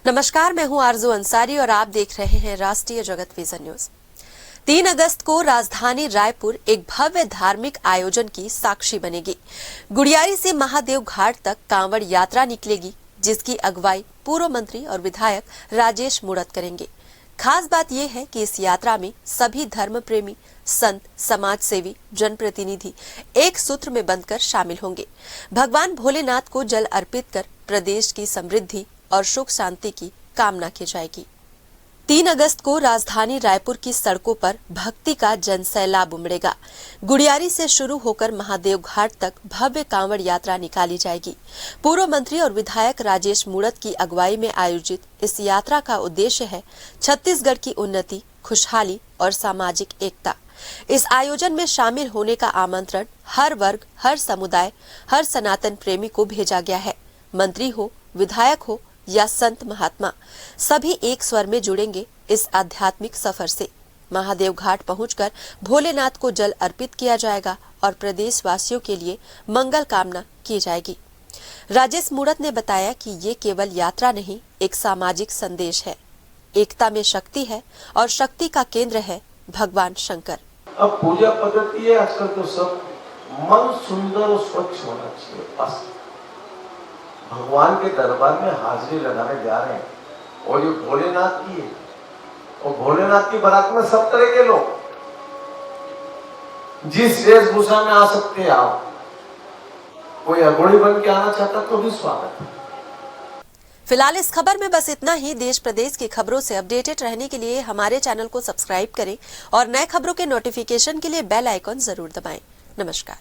नमस्कार, मैं हूं आरजू अंसारी और आप देख रहे हैं राष्ट्रीय जगत विजन न्यूज। 3 अगस्त को राजधानी रायपुर एक भव्य धार्मिक आयोजन की साक्षी बनेगी। गुड़ियारी से महादेव घाट तक कांवड़ यात्रा निकलेगी, जिसकी अगुवाई पूर्व मंत्री और विधायक राजेश मूणत करेंगे। खास बात यह है कि इस यात्रा में सभी धर्म प्रेमी, संत, समाज सेवी, जनप्रतिनिधि एक सूत्र में बंधकर शामिल होंगे। भगवान भोलेनाथ को जल अर्पित कर प्रदेश की समृद्धि और सुख शांति की कामना की जाएगी। 3 अगस्त को राजधानी रायपुर की सड़कों पर भक्ति का जनसैलाब उमड़ेगा। गुड़ियारी से शुरू होकर महादेव घाट तक भव्य कांवड़ यात्रा निकाली जाएगी। पूर्व मंत्री और विधायक राजेश मूणत की अगुवाई में आयोजित इस यात्रा का उद्देश्य है छत्तीसगढ़ की उन्नति, खुशहाली और सामाजिक एकता। इस आयोजन में शामिल होने का आमंत्रण हर वर्ग, हर समुदाय, हर सनातन प्रेमी को भेजा गया है। मंत्री हो, विधायक हो या संत महात्मा, सभी एक स्वर में जुड़ेंगे इस आध्यात्मिक सफर से। महादेव घाट पहुंचकर भोलेनाथ को जल अर्पित किया जाएगा और प्रदेशवासियों के लिए मंगल कामना की जाएगी। राजेश मूणत ने बताया कि ये केवल यात्रा नहीं, एक सामाजिक संदेश है। एकता में शक्ति है और शक्ति का केंद्र है भगवान शंकर। अब पूजा पद्धति है आजकल तो सब मन सुंदर और स्वच्छ होना चाहिए। बस भगवान के दरबार में हाजिरी लगाने जा रहे हैं और ये भोलेनाथ की है और भोलेनाथ की बारात में सब तरह के लोग जिस वेशभूषा में आ सकते हैं आओ। कोई अघोड़ी बन के आना चाहता तो भी स्वागत है। फिलहाल इस खबर में बस इतना ही। देश प्रदेश की खबरों से अपडेटेड रहने के लिए हमारे चैनल को सब्सक्राइब करें और नए खबरों के नोटिफिकेशन के लिए बेल आइकॉन जरूर दबाएं। नमस्कार।